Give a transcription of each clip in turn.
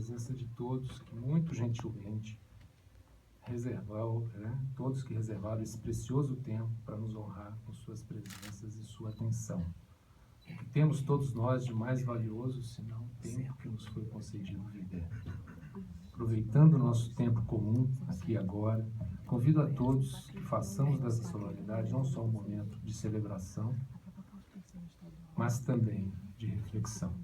presença de todos que muito gentilmente reservaram, todos que reservaram esse precioso tempo para nos honrar com suas presenças e sua atenção. O que temos todos nós de mais valioso, senão o tempo que nos foi concedido viver. Aproveitando o nosso tempo comum, aqui e agora, convido a todos que façamos dessa solenidade não só um momento de celebração, mas também de reflexão.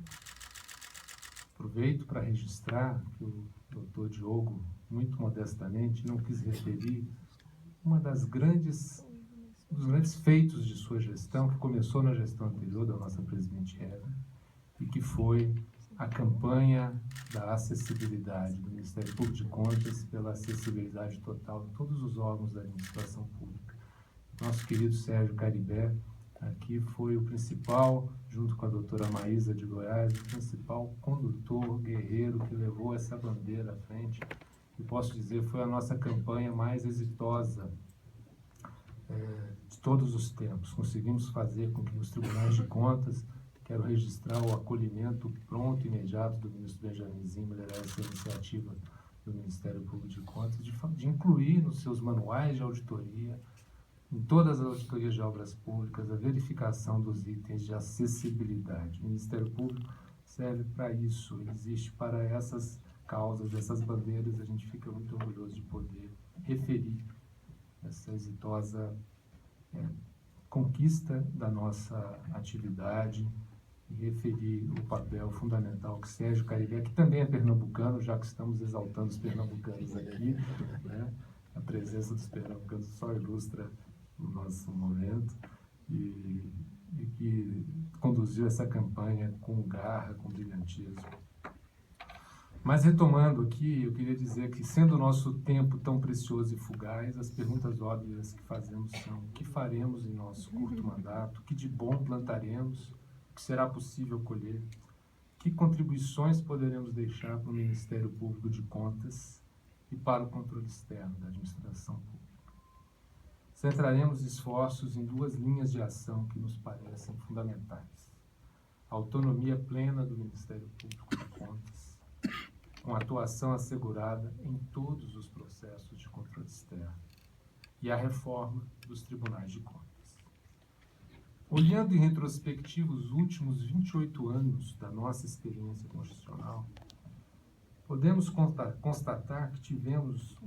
Aproveito para registrar que o Dr. Diogo, muito modestamente, não quis referir dos grandes feitos de sua gestão, que começou na gestão anterior da nossa presidente Eva, e que foi a campanha da acessibilidade do Ministério Público de Contas pela acessibilidade total de todos os órgãos da administração pública. Nosso querido Sérgio Caribé aqui foi o principal, junto com a doutora Maísa de Goiás, o principal condutor, guerreiro que levou essa bandeira à frente. E posso dizer, foi a nossa campanha mais exitosa de todos os tempos. Conseguimos fazer com que os tribunais de contas, quero registrar o acolhimento pronto e imediato do ministro Benjamin Zimmer a essa iniciativa do Ministério Público de Contas, de incluir nos seus manuais de auditoria, em todas as auditorias de obras públicas, a verificação dos itens de acessibilidade. O Ministério Público serve para isso, ele existe para essas causas, essas bandeiras. A gente fica muito orgulhoso de poder referir essa exitosa conquista da nossa atividade e referir o papel fundamental que Sérgio Caribé, que também é pernambucano, já que estamos exaltando os pernambucanos aqui, a presença dos pernambucanos só ilustra o nosso momento, e que conduziu essa campanha com garra, com brilhantismo. Mas retomando aqui, eu queria dizer que, sendo o nosso tempo tão precioso e fugaz, as perguntas óbvias que fazemos são: o que faremos em nosso curto mandato? O que de bom plantaremos? O que será possível colher? Que contribuições poderemos deixar para o Ministério Público de Contas e para o controle externo da administração pública? Centraremos esforços em duas linhas de ação que nos parecem fundamentais: a autonomia plena do Ministério Público de Contas, com atuação assegurada em todos os processos de controle externo, e a reforma dos tribunais de contas. Olhando em retrospectiva os últimos 28 anos da nossa experiência constitucional, podemos constatar que tivemos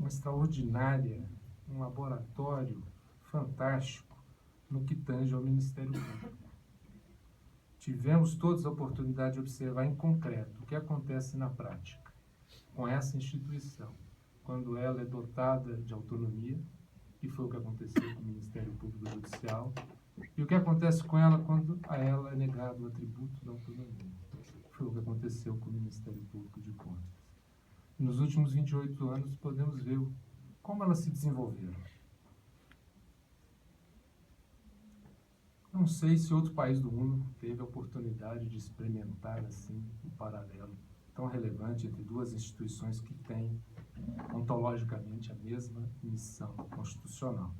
um laboratório fantástico no que tange ao Ministério Público. Tivemos todos a oportunidade de observar em concreto o que acontece na prática com essa instituição, quando ela é dotada de autonomia, e foi o que aconteceu com o Ministério Público Judicial, e o que acontece com ela quando a ela é negado o atributo da autonomia. Foi o que aconteceu com o Ministério Público de Contas. E nos últimos 28 anos podemos ver como elas se desenvolveram. Não sei se outro país do mundo teve a oportunidade de experimentar assim um paralelo tão relevante entre duas instituições que têm ontologicamente a mesma missão constitucional.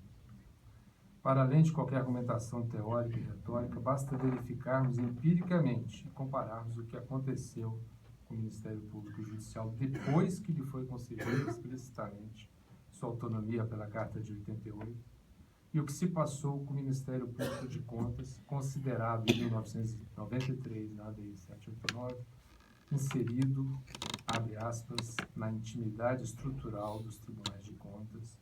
Para além de qualquer argumentação teórica e retórica, basta verificarmos empiricamente e compararmos o que aconteceu com o Ministério Público Judicial depois que lhe foi concedida explicitamente sua autonomia pela Carta de 88, e o que se passou com o Ministério Público de Contas, considerado em 1993 na ADI 789, inserido, abre aspas, na intimidade estrutural dos tribunais de contas,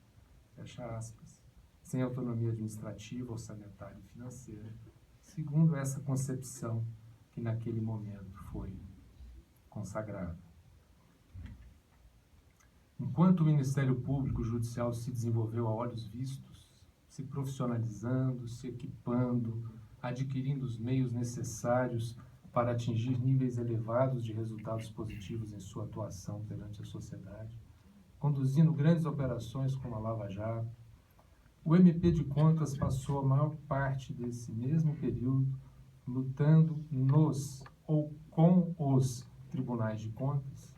fecha aspas, sem autonomia administrativa, orçamentária e financeira, segundo essa concepção que naquele momento foi consagrada. Enquanto o Ministério Público Judicial se desenvolveu a olhos vistos, se profissionalizando, se equipando, adquirindo os meios necessários para atingir níveis elevados de resultados positivos em sua atuação perante a sociedade, conduzindo grandes operações como a Lava Jato, o MP de Contas passou a maior parte desse mesmo período lutando nos ou com os tribunais de contas,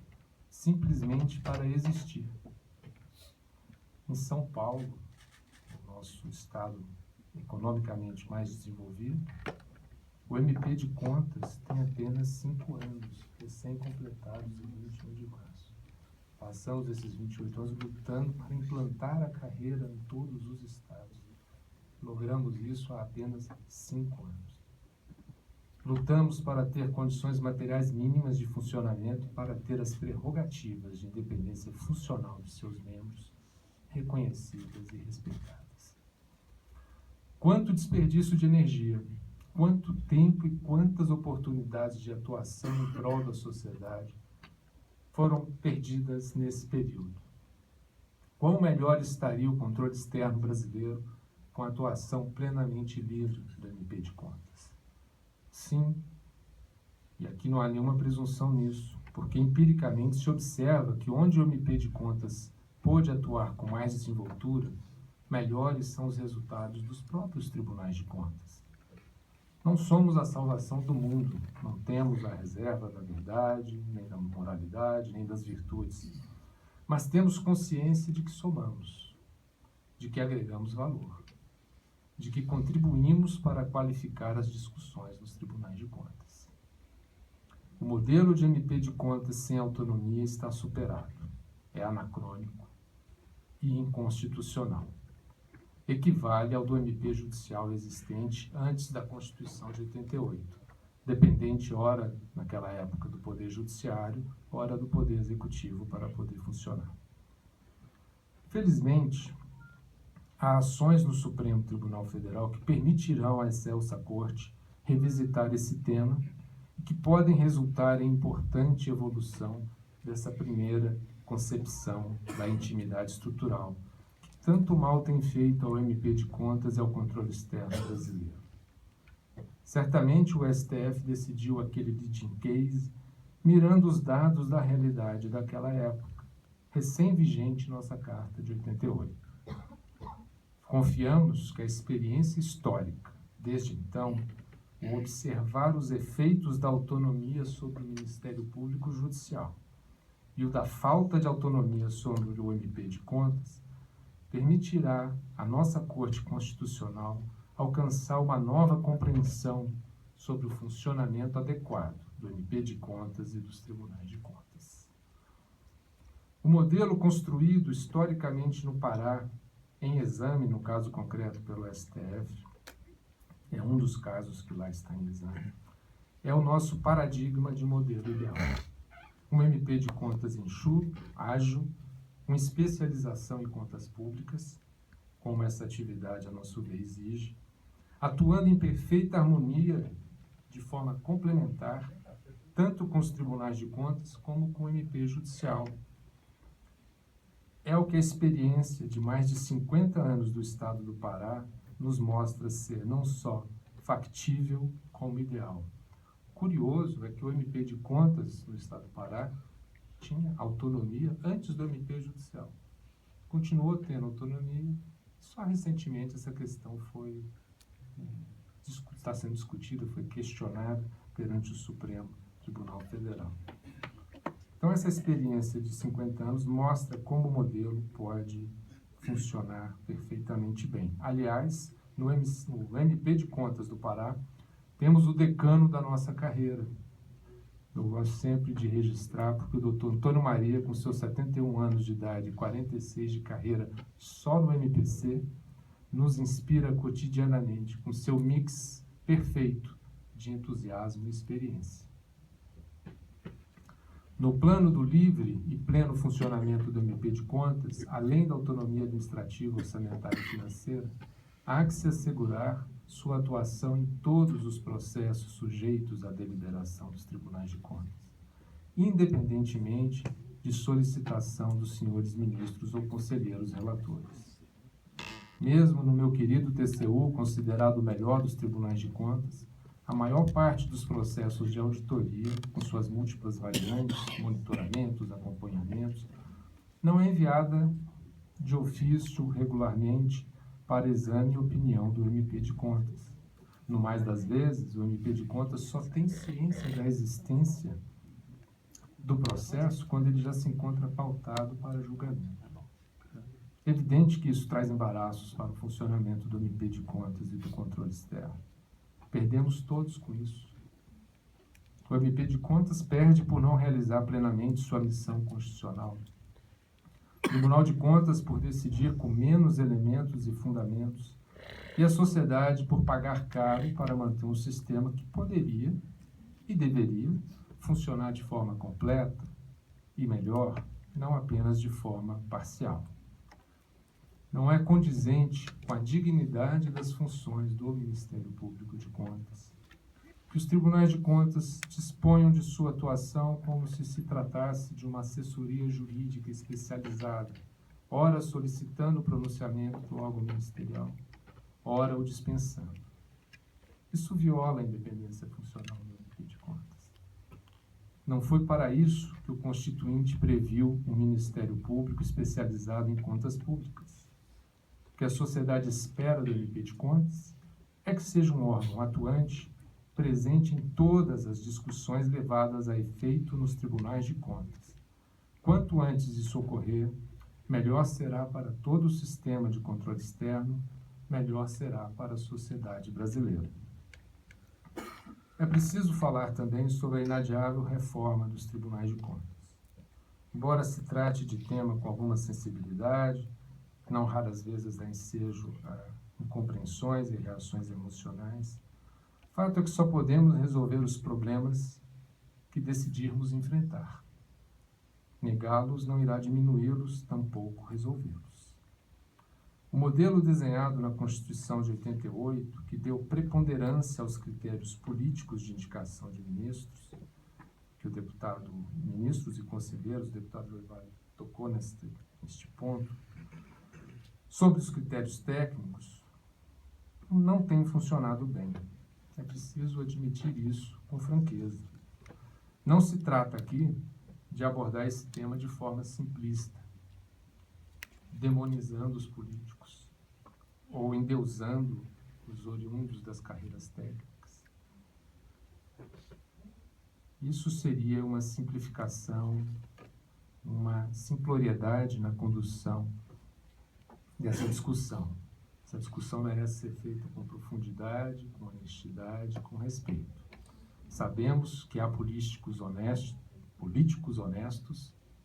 simplesmente para existir. Em São Paulo, o nosso estado economicamente mais desenvolvido, o MP de Contas tem apenas 5 anos, recém-completados em 21 de maio. Passamos esses 28 anos lutando para implantar a carreira em todos os estados. Logramos isso há apenas 5 anos. Lutamos para ter condições materiais mínimas de funcionamento, para ter as prerrogativas de independência funcional de seus membros reconhecidas e respeitadas. Quanto desperdício de energia, quanto tempo e quantas oportunidades de atuação em prol da sociedade foram perdidas nesse período. Quão melhor estaria o controle externo brasileiro com a atuação plenamente livre do MP de Contas? Sim, e aqui não há nenhuma presunção nisso, porque empiricamente se observa que onde o MP de Contas pôde atuar com mais desenvoltura, melhores são os resultados dos próprios tribunais de contas. Não somos a salvação do mundo, não temos a reserva da verdade, nem da moralidade, nem das virtudes, mas temos consciência de que somamos, de que agregamos valor, de que contribuímos para qualificar as discussões nos tribunais de contas. O modelo de MP de contas sem autonomia está superado, é anacrônico e inconstitucional. Equivale ao do MP judicial existente antes da Constituição de 88, dependente ora, naquela época, do Poder Judiciário, ora do Poder Executivo para poder funcionar. Felizmente, há ações no Supremo Tribunal Federal que permitirão à excelsa Corte revisitar esse tema e que podem resultar em importante evolução dessa primeira concepção da intimidade estrutural, que tanto mal tem feito ao MP de Contas e ao controle externo brasileiro. Certamente o STF decidiu aquele leading case mirando os dados da realidade daquela época, recém-vigente nossa Carta de 88. Confiamos que a experiência histórica, desde então, o observar os efeitos da autonomia sobre o Ministério Público Judicial e o da falta de autonomia sobre o MP de Contas, permitirá à nossa Corte Constitucional alcançar uma nova compreensão sobre o funcionamento adequado do MP de Contas e dos tribunais de contas. O modelo construído historicamente no Pará, em exame, no caso concreto, pelo STF, é um dos casos que lá está em exame, é o nosso paradigma de modelo ideal. Um MP de contas enxuto, ágil, com especialização em contas públicas, como essa atividade a nosso ver exige, atuando em perfeita harmonia, de forma complementar, tanto com os tribunais de contas como com o MP judicial. É o que a experiência de mais de 50 anos do Estado do Pará nos mostra ser não só factível, como ideal. Curioso é que o MP de Contas no Estado do Pará tinha autonomia antes do MP judicial. Continuou tendo autonomia, só recentemente essa questão está sendo discutida, foi questionada perante o Supremo Tribunal Federal. Então, essa experiência de 50 anos mostra como o modelo pode funcionar perfeitamente bem. Aliás, no MP de Contas do Pará, temos o decano da nossa carreira. Eu gosto sempre de registrar, porque o doutor Antônio Maria, com seus 71 anos de idade e 46 de carreira só no MPC, nos inspira cotidianamente com seu mix perfeito de entusiasmo e experiência. No plano do livre e pleno funcionamento do MP de Contas, além da autonomia administrativa, orçamentária e financeira, há que se assegurar sua atuação em todos os processos sujeitos à deliberação dos tribunais de contas, independentemente de solicitação dos senhores ministros ou conselheiros relatores. Mesmo no meu querido TCU, considerado o melhor dos tribunais de contas, a maior parte dos processos de auditoria, com suas múltiplas variantes, monitoramentos, acompanhamentos, não é enviada de ofício regularmente para exame e opinião do MP de Contas. No mais das vezes, o MP de Contas só tem ciência da existência do processo quando ele já se encontra pautado para julgamento. É evidente que isso traz embaraços para o funcionamento do MP de Contas e do controle externo. Perdemos todos com isso. O MP de Contas perde por não realizar plenamente sua missão constitucional, Tribunal de Contas por decidir com menos elementos e fundamentos, e a sociedade por pagar caro para manter um sistema que poderia e deveria funcionar de forma completa e melhor, não apenas de forma parcial. Não é condizente com a dignidade das funções do Ministério Público de Contas que os tribunais de contas disponham de sua atuação como se tratasse de uma assessoria jurídica especializada, ora solicitando o pronunciamento do órgão ministerial, ora o dispensando. Isso viola a independência funcional do MP de Contas. Não foi para isso que o Constituinte previu um Ministério Público especializado em contas públicas. O que a sociedade espera do MP de Contas é que seja um órgão atuante, presente em todas as discussões levadas a efeito nos tribunais de contas. Quanto antes isso ocorrer, melhor será para todo o sistema de controle externo, melhor será para a sociedade brasileira. É preciso falar também sobre a inadiável reforma dos tribunais de contas. Embora se trate de tema com alguma sensibilidade, não raras vezes dá ensejo a incompreensões e reações emocionais, fato é que só podemos resolver os problemas que decidirmos enfrentar. Negá-los não irá diminuí-los, tampouco resolvê-los. O modelo desenhado na Constituição de 88, que deu preponderância aos critérios políticos de indicação de ministros, que o ministros e conselheiros, o deputado João tocou neste ponto, sobre os critérios técnicos, não tem funcionado bem. É preciso admitir isso com franqueza. Não se trata aqui de abordar esse tema de forma simplista, demonizando os políticos ou endeusando os oriundos das carreiras técnicas. Isso seria uma simplificação, uma simploriedade na condução dessa discussão. Essa discussão merece ser feita com profundidade, com honestidade, com respeito. Sabemos que há políticos honestos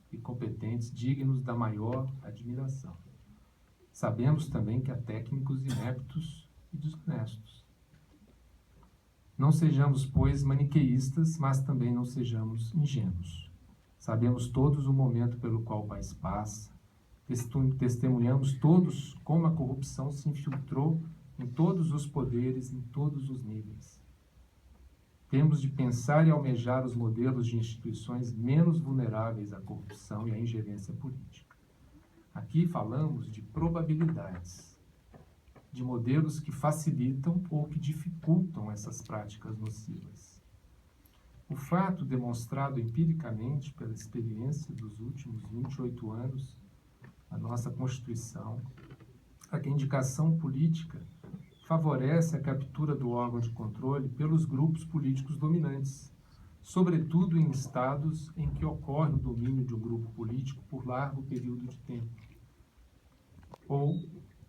e competentes, dignos da maior admiração. Sabemos também que há técnicos ineptos e desonestos. Não sejamos, pois, maniqueístas, mas também não sejamos ingênuos. Sabemos todos o momento pelo qual o país passa, testemunhamos todos como a corrupção se infiltrou em todos os poderes, em todos os níveis. Temos de pensar e almejar os modelos de instituições menos vulneráveis à corrupção e à ingerência política. Aqui falamos de probabilidades, de modelos que facilitam ou que dificultam essas práticas nocivas. O fato demonstrado empiricamente pela experiência dos últimos 28 anos, a nossa Constituição, é que a indicação política favorece a captura do órgão de controle pelos grupos políticos dominantes, sobretudo em estados em que ocorre o domínio de um grupo político por largo período de tempo, ou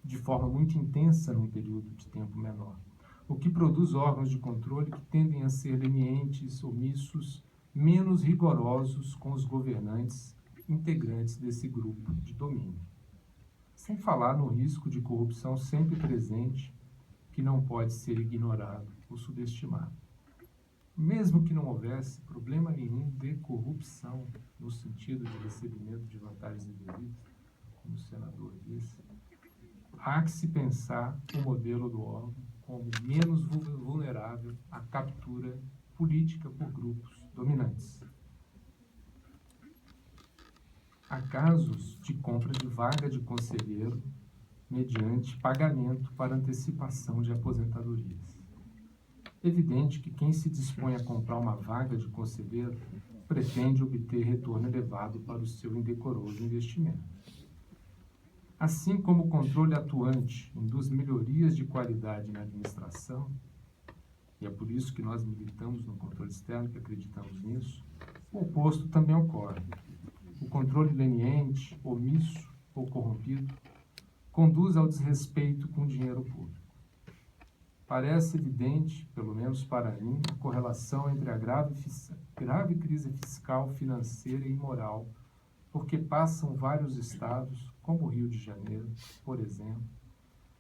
de forma muito intensa num período de tempo menor, o que produz órgãos de controle que tendem a ser lenientes, omissos, menos rigorosos com os governantes integrantes desse grupo de domínio. Sem falar no risco de corrupção sempre presente, que não pode ser ignorado ou subestimado. Mesmo que não houvesse problema nenhum de corrupção, no sentido de recebimento de vantagens indevidas, como o senador disse, há que se pensar o modelo do órgão como menos vulnerável à captura política por grupos dominantes. Há casos de compra de vaga de conselheiro mediante pagamento para antecipação de aposentadorias. Evidente que quem se dispõe a comprar uma vaga de conselheiro pretende obter retorno elevado para o seu indecoroso investimento. Assim como o controle atuante induz melhorias de qualidade na administração, e é por isso que nós militamos no controle externo, que acreditamos nisso, o oposto também ocorre. O controle leniente, omisso ou corrompido conduz ao desrespeito com o dinheiro público. Parece evidente, pelo menos para mim, a correlação entre a grave crise fiscal, financeira e moral porque passam vários estados, como o Rio de Janeiro, por exemplo,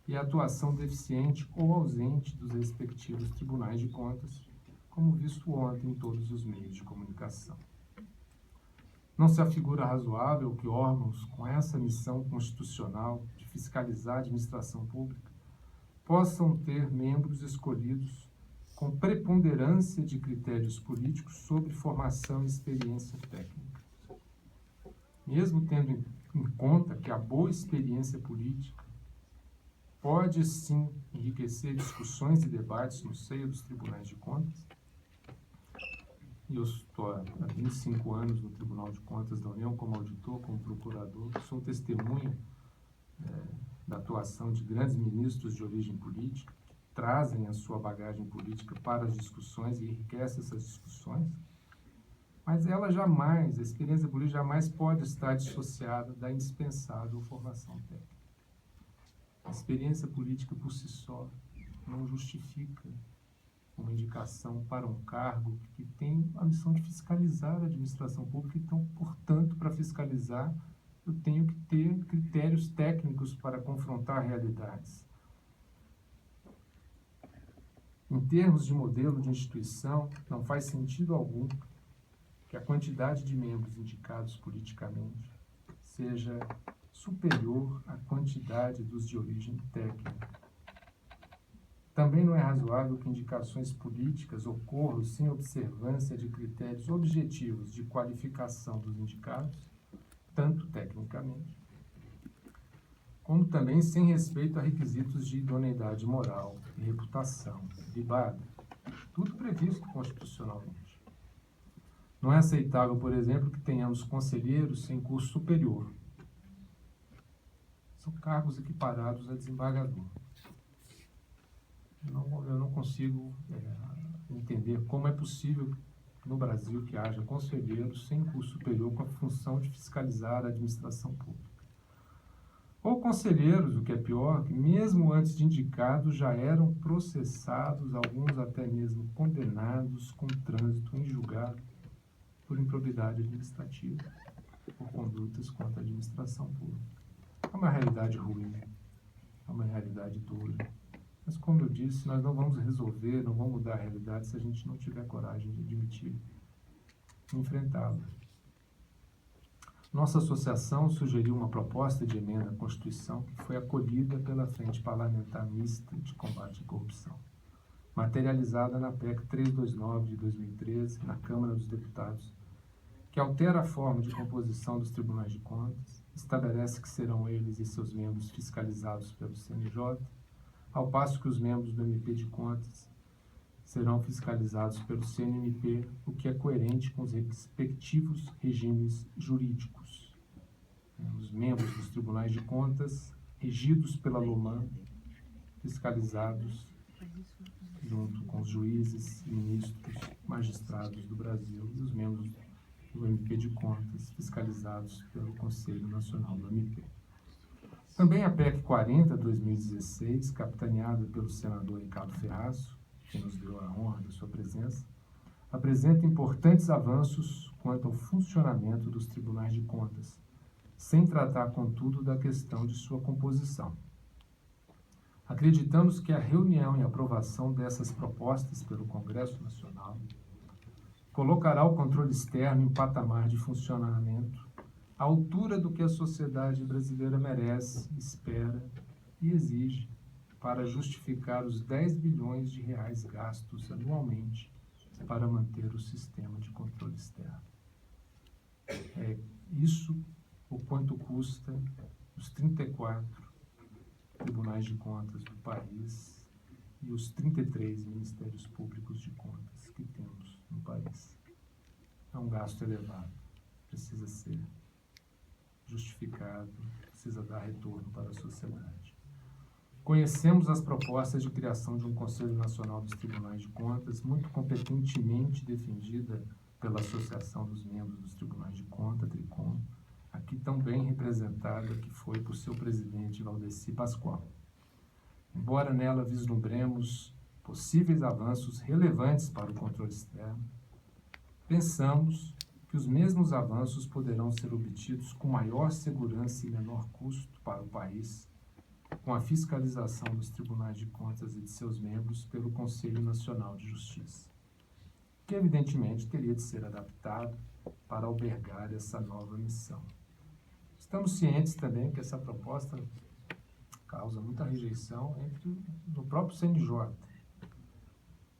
e a atuação deficiente ou ausente dos respectivos tribunais de contas, como visto ontem em todos os meios de comunicação. Não se afigura razoável que órgãos com essa missão constitucional de fiscalizar a administração pública possam ter membros escolhidos com preponderância de critérios políticos sobre formação e experiência técnica. Mesmo tendo em conta que a boa experiência política pode, sim, enriquecer discussões e debates no seio dos tribunais de contas, e eu estou há 25 anos no Tribunal de Contas da União como auditor, como procurador, sou testemunha da atuação de grandes ministros de origem política, que trazem a sua bagagem política para as discussões e enriquecem essas discussões, mas ela jamais, a experiência política jamais pode estar dissociada da indispensável formação técnica. A experiência política por si só não justifica uma indicação para um cargo que tem a missão de fiscalizar a administração pública. Então, portanto, para fiscalizar, eu tenho que ter critérios técnicos para confrontar realidades. Em termos de modelo de instituição, não faz sentido algum que a quantidade de membros indicados politicamente seja superior à quantidade dos de origem técnica. Também não é razoável que indicações políticas ocorram sem observância de critérios objetivos de qualificação dos indicados, tanto tecnicamente, como também sem respeito a requisitos de idoneidade moral e reputação ilibada, tudo previsto constitucionalmente. Não é aceitável, por exemplo, que tenhamos conselheiros sem curso superior. São cargos equiparados a desembargador. Eu não consigo entender como é possível no Brasil que haja conselheiros sem curso superior com a função de fiscalizar a administração pública. Ou conselheiros, o que é pior, que mesmo antes de indicados já eram processados, alguns até mesmo condenados com trânsito em julgado por improbidade administrativa, por condutas contra a administração pública. É uma realidade ruim, é uma realidade dura. Mas, como eu disse, nós não vamos resolver, não vamos mudar a realidade se a gente não tiver coragem de admitir e enfrentá-la. Nossa associação sugeriu uma proposta de emenda à Constituição que foi acolhida pela Frente Parlamentar Mista de Combate à Corrupção, materializada na PEC 329 de 2013, na Câmara dos Deputados, que altera a forma de composição dos tribunais de contas, estabelece que serão eles e seus membros fiscalizados pelo CNJ, ao passo que os membros do MP de Contas serão fiscalizados pelo CNMP, o que é coerente com os respectivos regimes jurídicos. Os membros dos tribunais de contas, regidos pela LOMAN, fiscalizados junto com os juízes, ministros, magistrados do Brasil e os membros do MP de Contas, fiscalizados pelo Conselho Nacional do MP. Também a PEC 40/2016, capitaneada pelo senador Ricardo Ferraz, que nos deu a honra da sua presença, apresenta importantes avanços quanto ao funcionamento dos tribunais de contas, sem tratar, contudo, da questão de sua composição. Acreditamos que a reunião e aprovação dessas propostas pelo Congresso Nacional colocará o controle externo em patamar de funcionamento à altura do que a sociedade brasileira merece, espera e exige para justificar os 10 bilhões de reais gastos anualmente para manter o sistema de controle externo. É isso o quanto custa os 34 tribunais de contas do país e os 33 ministérios públicos de contas que temos no país. É um gasto elevado, precisa ser justificado, precisa dar retorno para a sociedade. Conhecemos as propostas de criação de um Conselho Nacional dos Tribunais de Contas, muito competentemente defendida pela Associação dos Membros dos Tribunais de Contas, TRICON, aqui tão bem representada que foi por seu presidente, Valdeci Pascoal. Embora nela vislumbremos possíveis avanços relevantes para o controle externo, pensamos que os mesmos avanços poderão ser obtidos com maior segurança e menor custo para o país, com a fiscalização dos tribunais de contas e de seus membros pelo Conselho Nacional de Justiça, que evidentemente teria de ser adaptado para albergar essa nova missão. Estamos cientes também que essa proposta causa muita rejeição no próprio CNJ,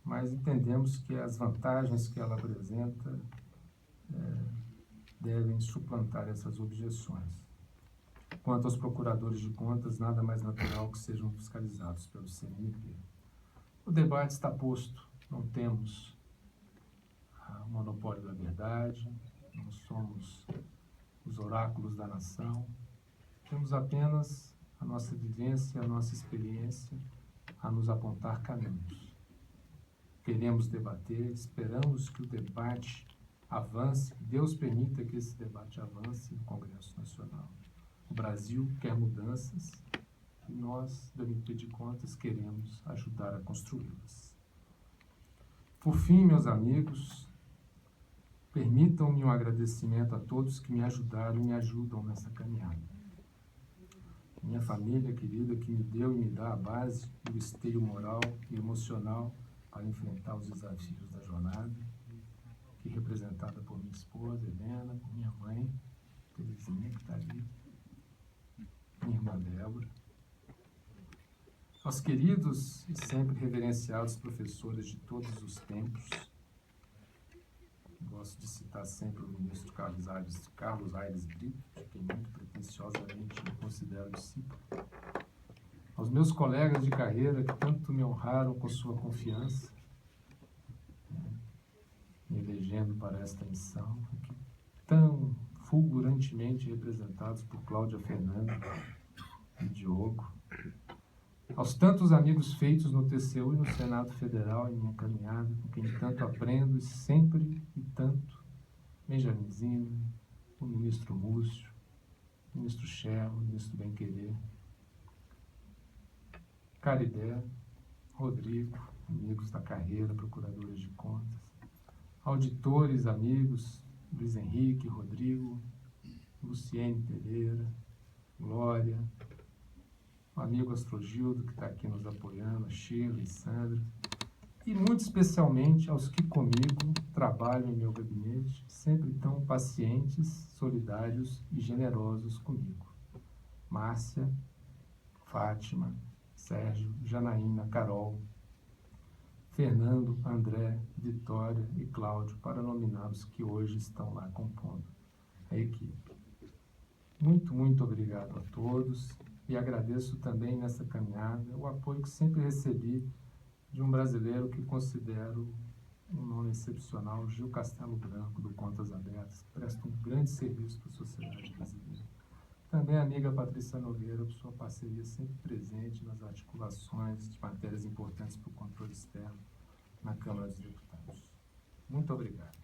mas entendemos que as vantagens que ela apresenta devem suplantar essas objeções. Quanto aos procuradores de contas, nada mais natural que sejam fiscalizados pelo CNMP. O debate está posto, não temos o monopólio da verdade, não somos os oráculos da nação, temos apenas a nossa vivência, a nossa experiência a nos apontar caminhos. Queremos debater, esperamos que o debate avance, Deus permita que esse debate avance no Congresso Nacional. O Brasil quer mudanças e nós, do MP de Contas, queremos ajudar a construí-las. Por fim, meus amigos, permitam-me um agradecimento a todos que me ajudaram e me ajudam nessa caminhada. Minha família querida que me deu e me dá a base e o esteio moral e emocional para enfrentar os desafios da jornada, que representada por minha esposa, Helena, por minha mãe, Terezinha, que está ali, minha irmã Débora, aos queridos e sempre reverenciados professores de todos os tempos. Gosto de citar sempre o ministro Carlos Aires Brito, de quem muito pretensiosamente me considero discípulo. Aos meus colegas de carreira que tanto me honraram com sua confiança, me elegendo para esta missão, aqui, tão fulgurantemente representados por Cláudia Fernanda e Diogo. Aos tantos amigos feitos no TCU e no Senado Federal em minha caminhada, com quem tanto aprendo e sempre e tanto, Benjaminzinho, o ministro Múcio, o ministro Scherro, o ministro Bem-Querer, Caribé, Rodrigo, amigos da carreira, procuradores de contas, auditores, amigos, Luiz Henrique, Rodrigo, Luciene Pereira, Glória, o amigo Astrogildo, que está aqui nos apoiando, Sheila e Sandra, e muito especialmente aos que comigo trabalham em meu gabinete, sempre tão pacientes, solidários e generosos comigo. Márcia, Fátima, Sérgio, Janaína, Carol, Fernando, André, Vitória e Cláudio, para nominar os que hoje estão lá compondo a equipe. Muito, muito obrigado a todos e agradeço também nessa caminhada o apoio que sempre recebi de um brasileiro que considero um nome excepcional, Gil Castelo Branco, do Contas Abertas, que presta um grande serviço para a sociedade brasileira. Também a amiga Patrícia Nogueira, por sua parceria sempre presente nas articulações de matérias importantes para o controle externo na Câmara dos Deputados. Muito obrigado.